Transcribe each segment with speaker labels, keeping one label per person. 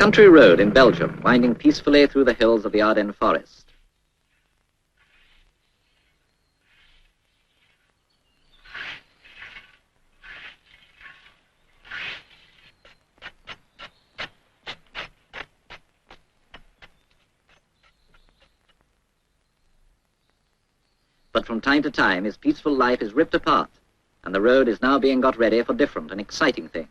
Speaker 1: country road in Belgium, winding peacefully through the hills of the Ardennes forest. But from time to time, his peaceful life is ripped apart, and the road is now being got ready for different and exciting things.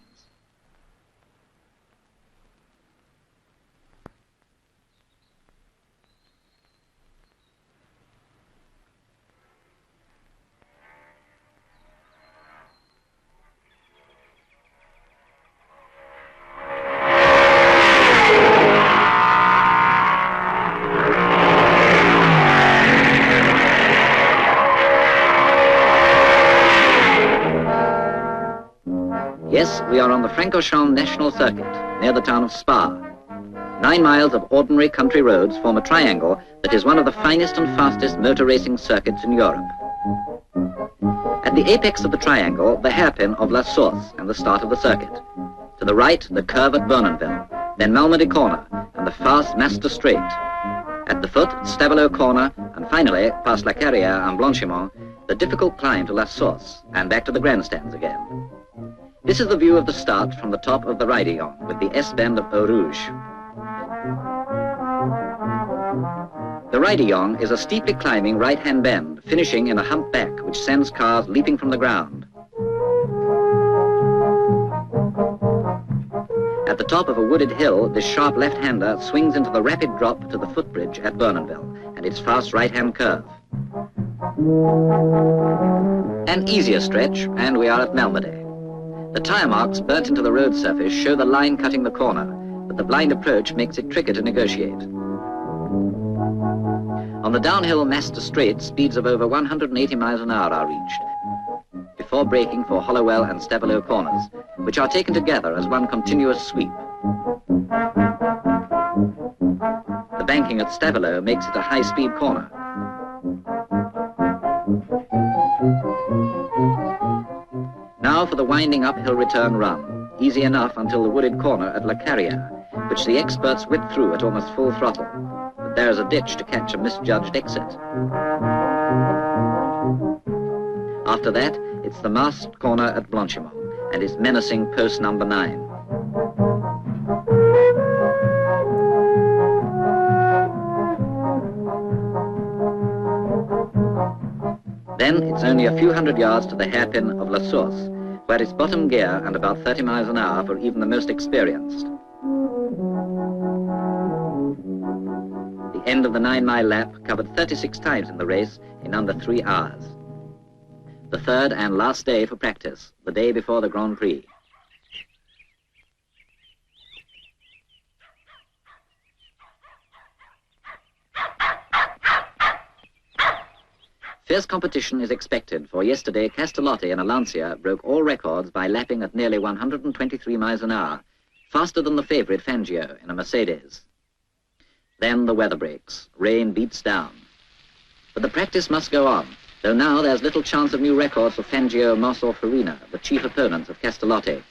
Speaker 1: Yes, we are on the Francorchamps National Circuit, near the town of Spa. 9 miles of ordinary country roads form a triangle that is one of the finest and fastest motor racing circuits in Europe. At the apex of the triangle, the hairpin of La Source and the start of the circuit. To the right, the curve at Bournonville, then Malmedy Corner and the fast Master Straight. At the foot, Stavelot Corner, and finally, past La Carrière and Blanchimont, the difficult climb to La Source and back to the grandstands again. This is the view of the start from the top of the Raidillon with the S-bend of Eau Rouge. The Raidillon is a steeply climbing right-hand bend, finishing in a hump back which sends cars leaping from the ground. At the top of a wooded hill, this sharp left-hander swings into the rapid drop to the footbridge at Bournonville and its fast right-hand curve. An easier stretch, and we are at Malmedy. The tyre marks burnt into the road surface show the line cutting the corner, but the blind approach makes it trickier to negotiate. On the downhill Master Straight, speeds of over 180 miles an hour are reached, before braking for Hollowell and Stavelot corners, which are taken together as one continuous sweep. The banking at Stavelot makes it a high-speed corner. Now for the winding uphill return run, easy enough until the wooded corner at La Carrière, which the experts whip through at almost full throttle. But there is a ditch to catch a misjudged exit. After that, it's the masked corner at Blanchimont and its menacing post number 9. Then it's only a few hundred yards to the hairpin of La Source, where it's bottom gear and about 30 miles an hour for even the most experienced. The end of the 9-mile lap covered 36 times in the race in under 3 hours. The third and last day for practice, the day before the Grand Prix. Fierce competition is expected, for yesterday Castellotti in a Lancia broke all records by lapping at nearly 123 miles an hour, faster than the favourite Fangio in a Mercedes. Then the weather breaks, rain beats down. But the practice must go on, though now there's little chance of new records for Fangio, Moss or Farina, the chief opponents of Castellotti.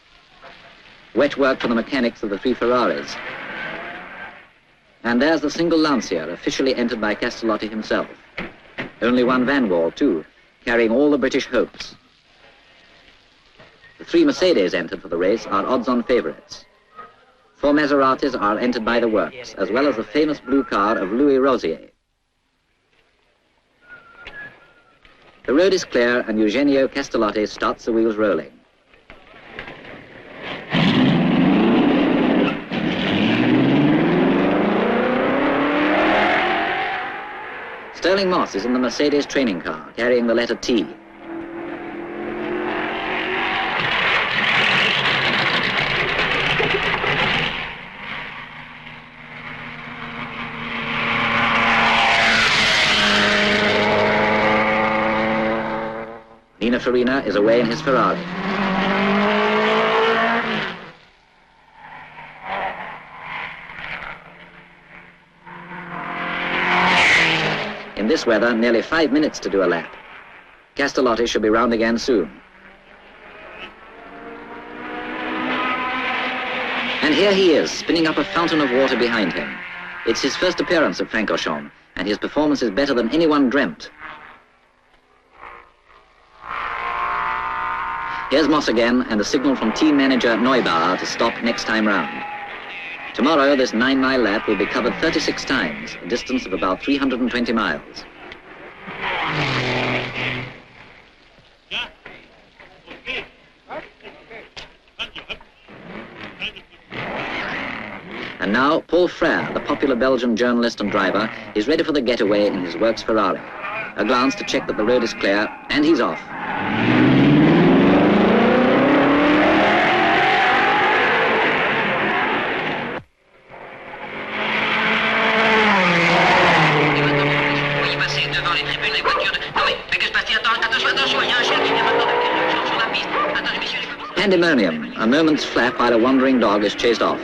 Speaker 1: Wet work for the mechanics of the 3 Ferraris. And there's the single Lancia, officially entered by Castellotti himself. Only one Van Wall, too, carrying all the British hopes. The 3 Mercedes entered for the race are odds-on favourites. 4 Maseratis are entered by the works, as well as the famous blue car of Louis Rosier. The road is clear and Eugenio Castellotti starts the wheels rolling. Sterling Moss is in the Mercedes training car, carrying the letter T. Nino Farina is away in his Ferrari. In this weather, nearly 5 minutes to do a lap. Castellotti should be round again soon. And And here he is, spinning up a fountain of water behind him. It's his first appearance at Francorchamps, and his performance is better than anyone dreamt. Here's Moss again, and a signal from team manager Neubauer to stop next time round. Tomorrow, this 9-mile lap will be covered 36 times, a distance of about 320 miles. And now, Paul Frere, the popular Belgian journalist and driver, is ready for the getaway in his works Ferrari. A glance to check that the road is clear, and he's off. Pandemonium, a moment's flap while a wandering dog is chased off.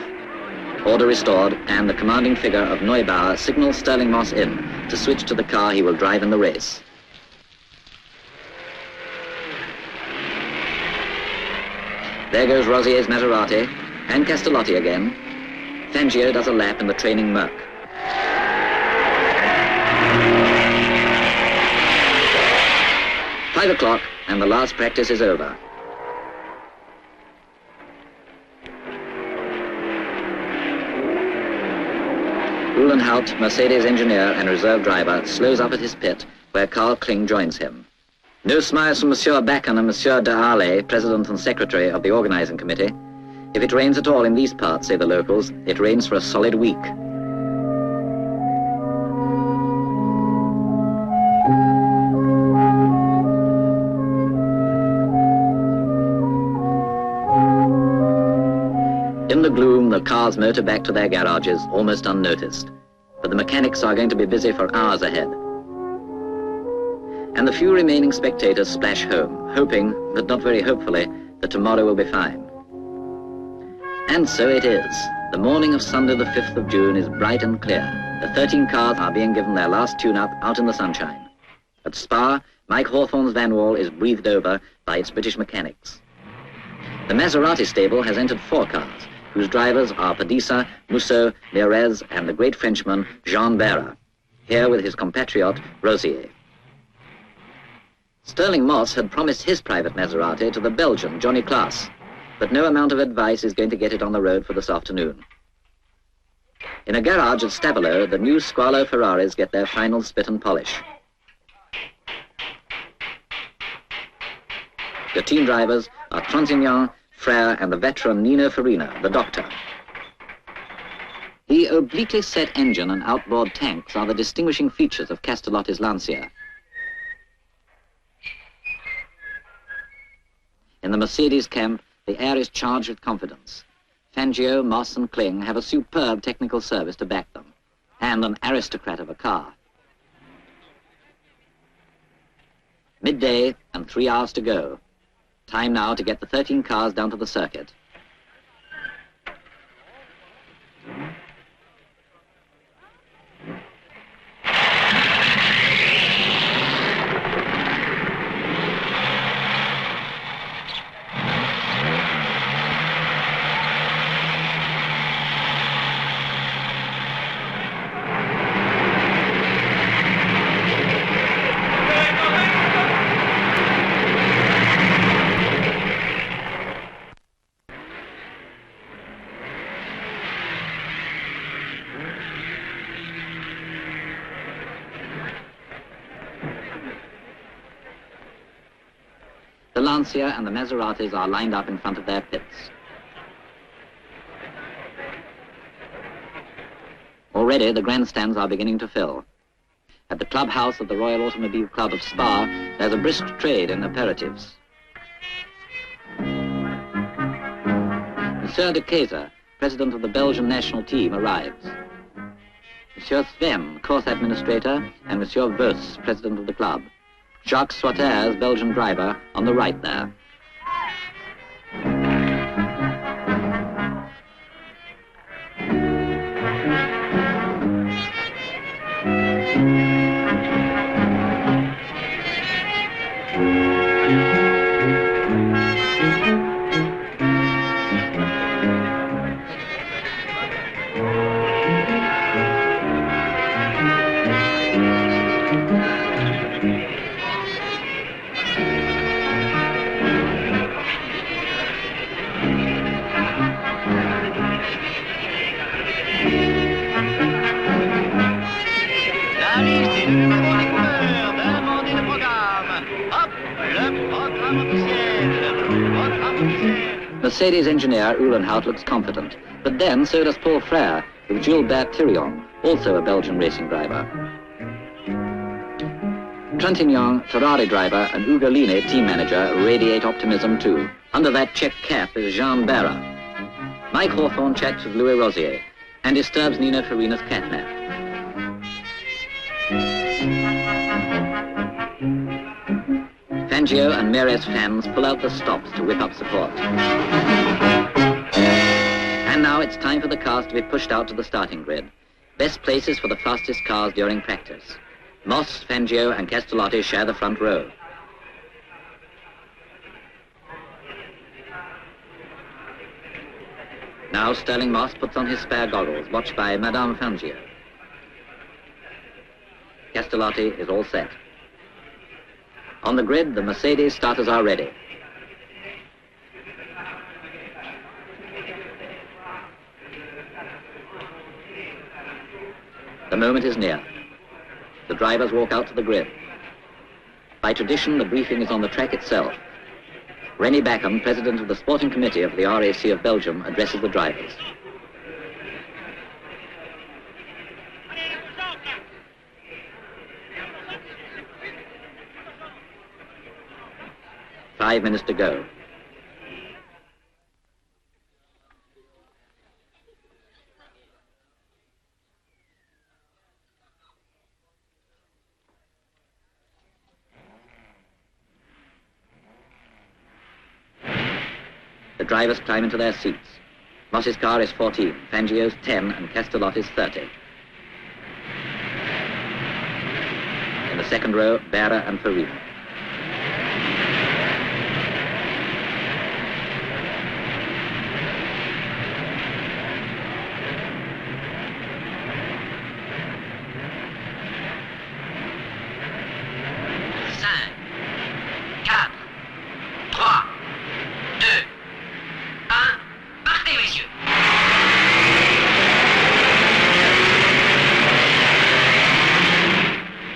Speaker 1: Order restored, and the commanding figure of Neubauer signals Sterling Moss in to switch to the car he will drive in the race. There goes Rosier's Maserati, and Castellotti again. Fangio does a lap in the training Merc. "5 o'clock, and the last practice is over. Uhlenhaut, Mercedes engineer and reserve driver, slows up at his pit, where Carl Kling joins him. No smiles from Monsieur Backen and Monsieur de Harley, president and secretary of the organizing committee. If it rains at all in these parts, say the locals, it rains for a solid week. In the gloom, the cars motor back to their garages, almost unnoticed. But the mechanics are going to be busy for hours ahead. And the few remaining spectators splash home, hoping, but not very hopefully, that tomorrow will be fine. And so it is. The morning of Sunday the 5th of June is bright and clear. The 13 cars are being given their last tune-up out in the sunshine. At Spa, Mike Hawthorne's Van Wall is breathed over by its British mechanics. The Maserati stable has entered 4 cars, whose drivers are Padisa, Musso, Mieres, and the great Frenchman Jean Vera, here with his compatriot Rosier. Sterling Moss had promised his private Maserati to the Belgian Johnny Klaas, but no amount of advice is going to get it on the road for this afternoon. In a garage at Stavelot, the new Squalo Ferraris get their final spit and polish. The team drivers are Tronsignan, Frere, and the veteran Nino Farina, the doctor. The obliquely set engine and outboard tanks are the distinguishing features of Castellotti's Lancia. In the Mercedes camp, the air is charged with confidence. Fangio, Moss, and Kling have a superb technical service to back them, and an aristocrat of a car. Midday and 3 hours to go. Time now to get the 13 cars down to the circuit. The Lancia and the Maseratis are lined up in front of their pits. Already the grandstands are beginning to fill. At the clubhouse of the Royal Automobile Club of Spa, there's a brisk trade in aperitifs. Monsieur de Keyser, president of the Belgian national team, arrives. Monsieur Sven, course administrator, and Monsieur Vos, president of the club. Jacques Soiters, Belgian driver, on the right there. Mercedes engineer Uhlenhout looks confident, but then so does Paul Frère with Gilbert Thirion, also a Belgian racing driver. Trintignant, Ferrari driver, and Ugolini, team manager, radiate optimism too. Under that check cap is Jean Barra. Mike Hawthorne chats with Louis Rosier and disturbs Nino Farina's catnap. Fangio and Meres fans pull out the stops to whip up support. And now it's time for the cars to be pushed out to the starting grid. Best places for the fastest cars during practice. Moss, Fangio and Castellotti share the front row. Now Sterling Moss puts on his spare goggles, watched by Madame Fangio. Castellotti is all set. On the grid, the Mercedes starters are ready. The moment is near. The drivers walk out to the grid. By tradition, the briefing is on the track itself. Rennie Backham, president of the sporting committee of the RAC of Belgium, addresses the drivers. "5 minutes to go. The drivers climb into their seats. Moss's car is 14, Fangio's 10, and Castellotti's 30. In the second row, Barra and Farina.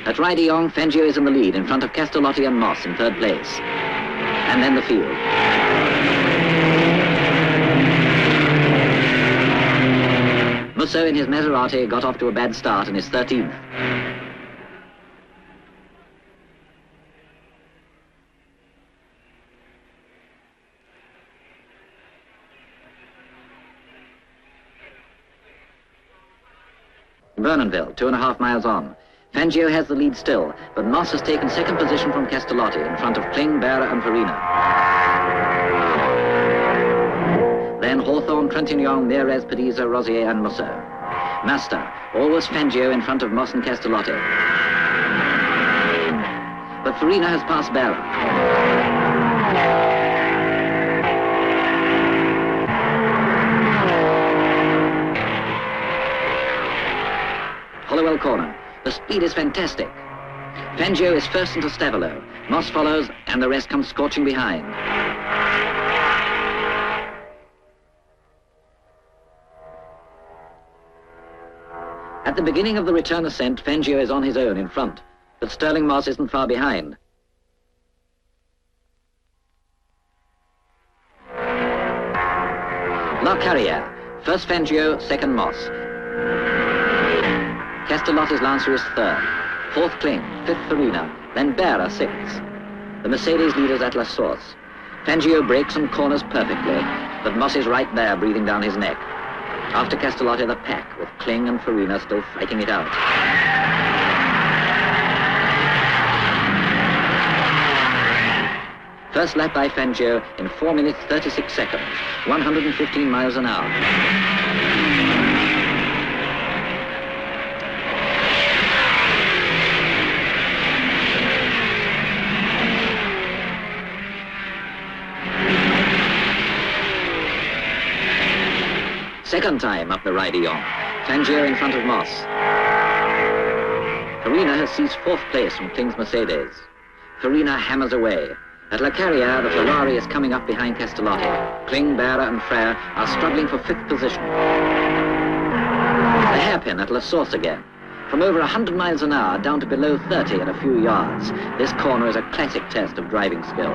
Speaker 1: At Rideyong, Fangio is in the lead in front of Castellotti and Moss in third place. And then the field. Musso in his Maserati got off to a bad start and is 13th. Vernonville, 2.5 miles on. Fangio has the lead still, but Moss has taken second position from Castellotti in front of Kling, Barra and Farina. Then Hawthorne, Trintignant, Meres, Pediza, Rosier and Musso. Master, always Fangio in front of Moss and Castellotti. But Farina has passed Barra. Hollowell corner. The speed is fantastic. Fangio is first into Stavelo. Moss follows, and the rest comes scorching behind. At the beginning of the return ascent, Fangio is on his own in front, but Sterling Moss isn't far behind. La Carrière. First Fangio, second Moss. Castellotti's Lancer is third, fourth Kling, fifth Farina, then Barra sixth. The Mercedes leaders at La Source. Fangio brakes and corners perfectly, but Moss is right there breathing down his neck. After Castellotti, the pack, with Kling and Farina still fighting it out. First lap by Fangio in 4 minutes 36 seconds, 115 miles an hour. Second time up the Rideyong. Fangio in front of Moss. Farina has seized fourth place from Kling's Mercedes. Farina hammers away. At La Carrière, the Ferrari is coming up behind Castellotti. Kling, Barra and Frère are struggling for fifth position. The hairpin at La Source again. From over 100 miles an hour down to below 30 in a few yards. This corner is a classic test of driving skill.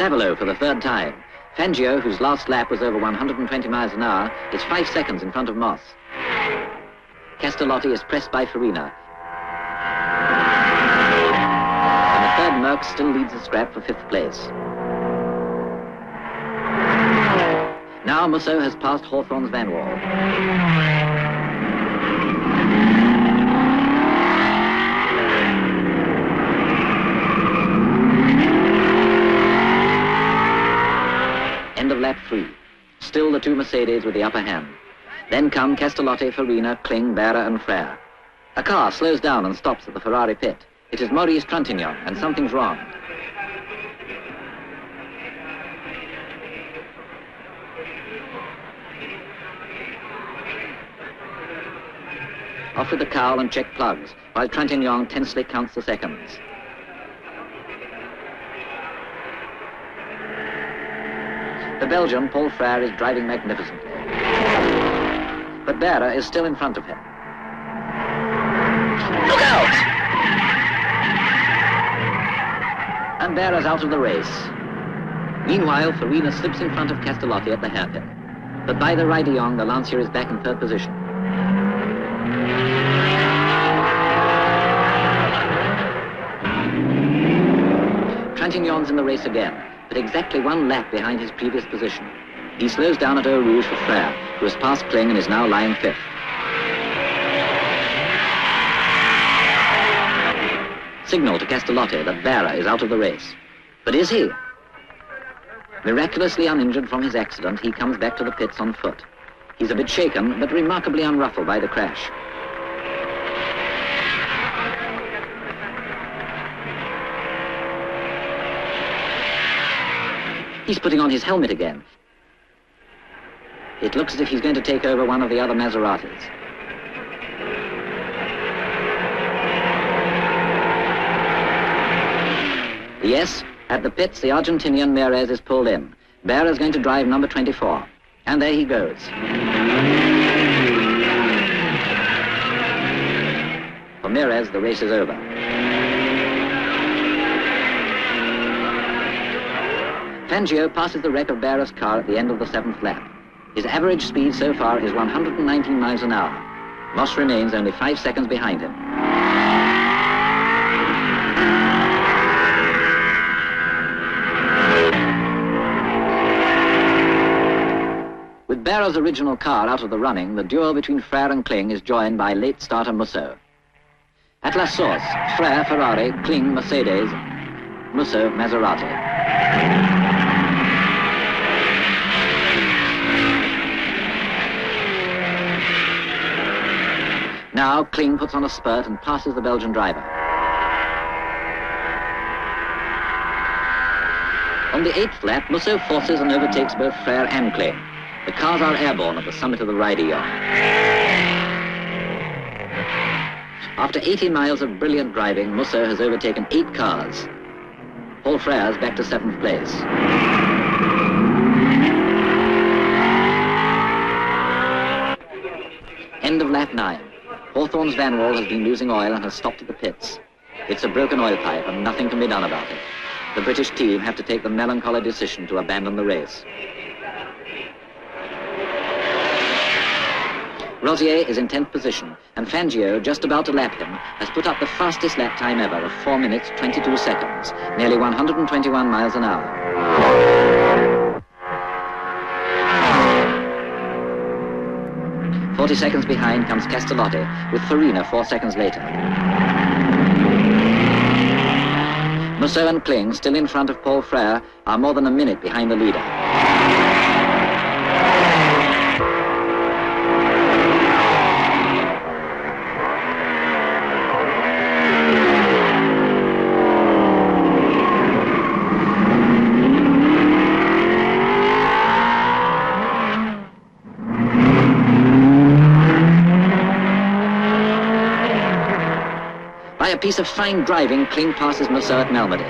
Speaker 1: bravelo for the third time. Fangio, whose last lap was over 120 miles an hour, is 5 seconds in front of Moss. Castellotti is pressed by Farina. And the third Merc still leads the scrap for 5th place. Now Musso has passed Hawthorne's Van Wall. End of lap 3. Still the two Mercedes with the upper hand. Then come Castellotti, Farina, Kling, Berra and Frère. A car slows down and stops at the Ferrari pit. It is Maurice Trintignant, and something's wrong. Off with the cowl and check plugs, while Trintignant tensely counts the seconds. The Belgian, Paul Frère, is driving magnificently. But Berra is still in front of him. Look out! And Berra's out of the race. Meanwhile, Farina slips in front of Castellotti at the hairpin. But by the Raidillon, the Lancia is back in 3rd position. Trintignant's in the race again, but exactly 1 lap behind his previous position. He slows down at Eau Rouge for Frère, who has passed Kling and is now lying 5th. Signal to Castellotti that Berra is out of the race. But is he? Miraculously uninjured from his accident, he comes back to the pits on foot. He's a bit shaken, but remarkably unruffled by the crash. He's putting on his helmet again. It looks as if he's going to take over one of the other Maseratis. Yes, at the pits, the Argentinian Mieres is pulled in. Berra is going to drive number 24. And there he goes. For Mieres, the race is over. Fangio passes the wreck of Berra's car at the end of the 7th lap. His average speed so far is 119 miles an hour. Moss remains only 5 seconds behind him. With Berra's original car out of the running, the duel between Frère and Kling is joined by late starter Musso. At La Source, Frère Ferrari, Kling Mercedes, Musso Maserati. Now Kling puts on a spurt and passes the Belgian driver. On the 8th lap, Musso forces and overtakes both Frère and Kling. The cars are airborne at the summit of the Raidillon. After 80 miles of brilliant driving, Musso has overtaken 8 cars. Paul Frère's back to 7th place. End of lap 9. Hawthorne's Van Wall has been losing oil and has stopped at the pits. It's a broken oil pipe and nothing can be done about it. The British team have to take the melancholy decision to abandon the race. Rosier is in 10th position, and Fangio, just about to lap him, has put up the fastest lap time ever of 4 minutes, 22 seconds, nearly 121 miles an hour. 40 seconds behind comes Castellotti, with Farina 4 seconds later. Musso and Kling, still in front of Paul Frère, are more than a minute behind the leader. By a piece of fine driving, Kling passes Musso at Malmedy.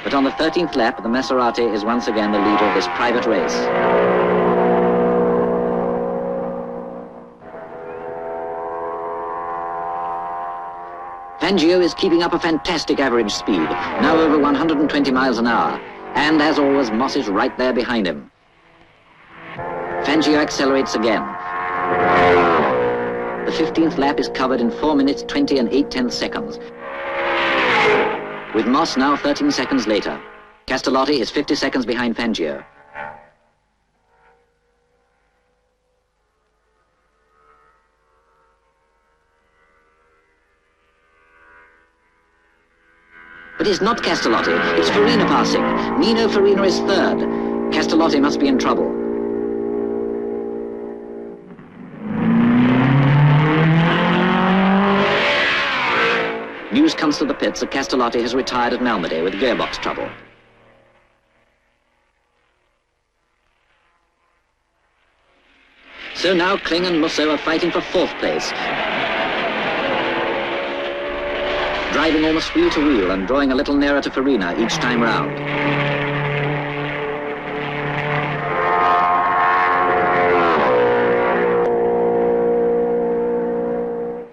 Speaker 1: But on the 13th lap, the Maserati is once again the leader of this private race. Fangio is keeping up a fantastic average speed, now over 120 miles an hour. And as always, Moss is right there behind him. Fangio accelerates again. The 15th lap is covered in 4 minutes 20 and 8/10 seconds. With Moss now 13 seconds later. Castellotti is 50 seconds behind Fangio. But it's not Castellotti, it's Farina passing. Nino Farina is third. Castellotti must be in trouble. News comes to the pits that Castellotti has retired at Malmedy with gearbox trouble. So now Kling and Musso are fighting for fourth place. Driving almost wheel to wheel and drawing a little nearer to Farina each time round.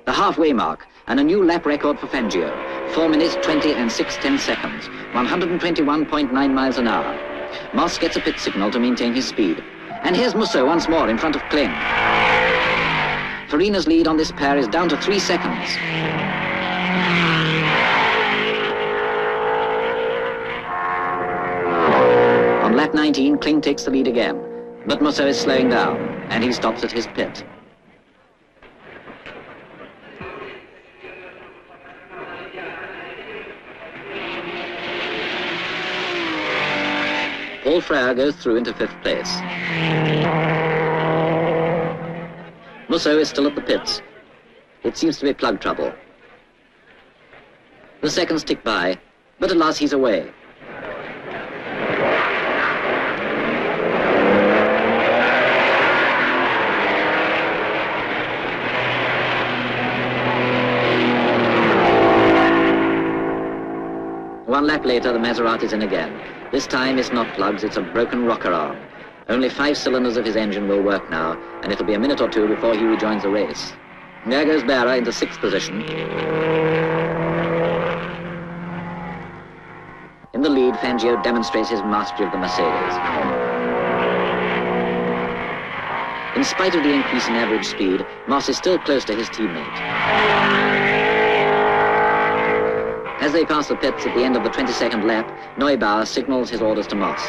Speaker 1: The halfway mark and a new lap record for Fangio. 4 minutes 20 and 6/10 seconds, 121.9 miles an hour. Moss gets a pit signal to maintain his speed. And here's Musso once more in front of Kling. Farina's lead on this pair is down to 3 seconds. On lap 19, Kling takes the lead again, but Musso is slowing down, and he stops at his pit. Paul Frère goes through into 5th place. Musso is still at the pits. It seems to be plug trouble. The seconds tick by, but at last he's away. One lap later, the Maserati's in again. This time it's not plugs, it's a broken rocker arm. Only 5 cylinders of his engine will work now, and it'll be a minute or two before he rejoins the race. There goes Berra into 6th position. In the lead, Fangio demonstrates his mastery of the Mercedes. In spite of the increase in average speed, Moss is still close to his teammate. As they pass the pits at the end of the 22nd lap, Neubauer signals his orders to Moss.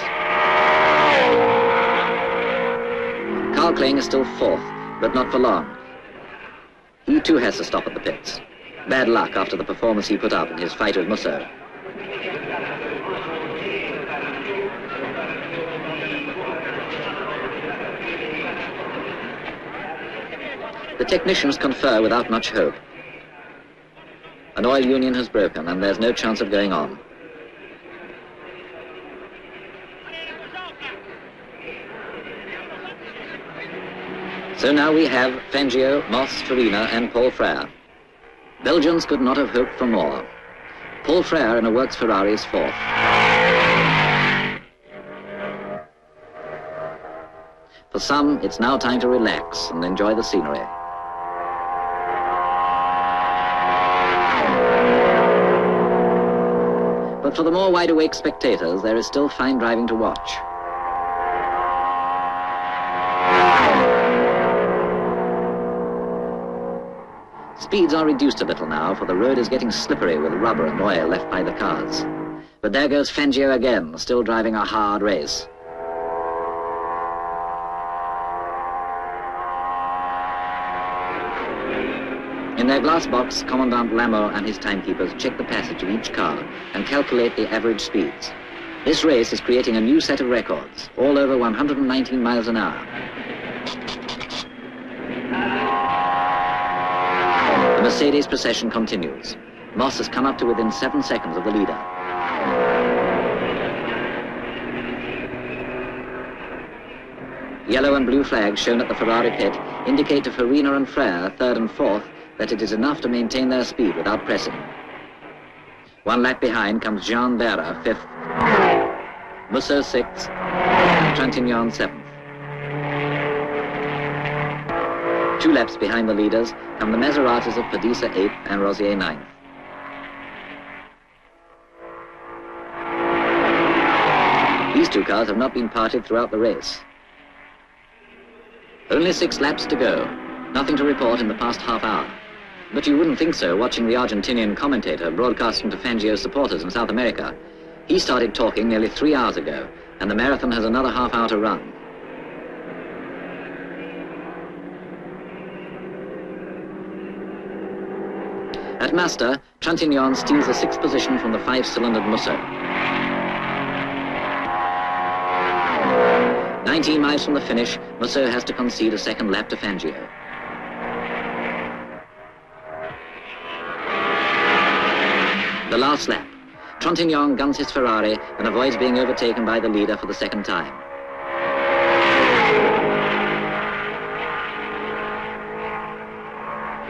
Speaker 1: Carl Kling is still 4th, but not for long. He too has to stop at the pits. Bad luck after the performance he put up in his fight with Musso. The technicians confer without much hope. An oil union has broken and there's no chance of going on. So now we have Fangio, Moss, Farina and Paul Frère. Belgians could not have hoped for more. Paul Frère in a works Ferrari is 4th. For some, it's now time to relax and enjoy the scenery. But for the more wide-awake spectators, there is still fine driving to watch. Speeds are reduced a little now, for the road is getting slippery with rubber and oil left by the cars. But there goes Fangio again, still driving a hard race. In their glass box, Commandant Lameau and his timekeepers check the passage of each car and calculate the average speeds. This race is creating a new set of records, all over 119 miles an hour. The Mercedes procession continues. Moss has come up to within 7 seconds of the leader. Yellow and blue flags shown at the Ferrari pit indicate to Farina and Frère, 3rd and 4th, that it is enough to maintain their speed without pressing. 1 lap behind comes Jean Berra, 5th, Musso 6th, and Trintignant 7th. 2 laps behind the leaders come the Maseratis of Padisa 8th and Rosier 9th. These two cars have not been parted throughout the race. Only 6 laps to go. Nothing to report in the past half hour. But you wouldn't think so watching the Argentinian commentator broadcasting to Fangio's supporters in South America. He started talking nearly 3 hours ago, and the marathon has another half hour to run. At Master, Trintignant steals the 6th position from the 5-cylindered Musso. 19 miles from the finish, Musso has to concede a second lap to Fangio. The last lap. Trintignant guns his Ferrari and avoids being overtaken by the leader for the second time.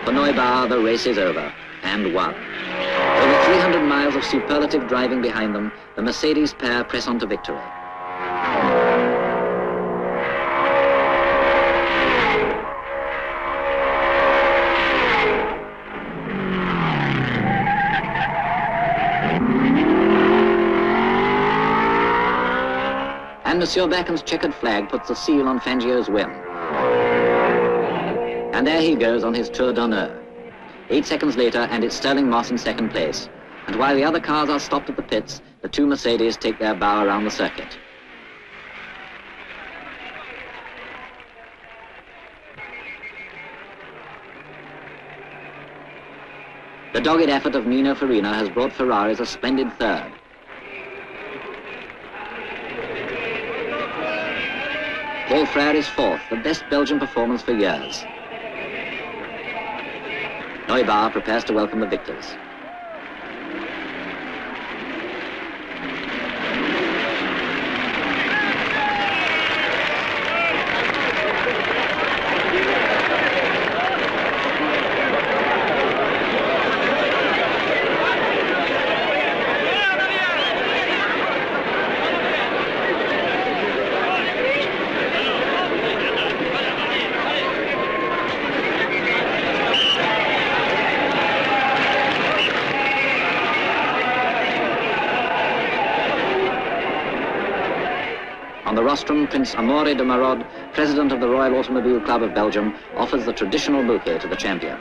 Speaker 1: For Neubauer, the race is over, and won. Over 300 miles of superlative driving behind them, the Mercedes pair press on to victory. And Monsieur Backen's checkered flag puts the seal on Fangio's win. And there he goes on his tour d'honneur. 8 seconds later, and it's Sterling Moss in second place. And while the other cars are stopped at the pits, the 2 Mercedes take their bow around the circuit. The dogged effort of Nino Farina has brought Ferraris a splendid third. Paul Frère is 4th, the best Belgian performance for years. Neubauer prepares to welcome the victors. On the rostrum, Prince Amaury de Marod, president of the Royal Automobile Club of Belgium, offers the traditional bouquet to the champion.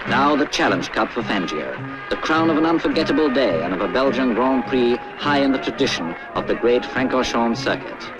Speaker 1: Now the Challenge Cup for Fangio, the crown of an unforgettable day and of a Belgian Grand Prix high in the tradition of the great Francorchamps circuit.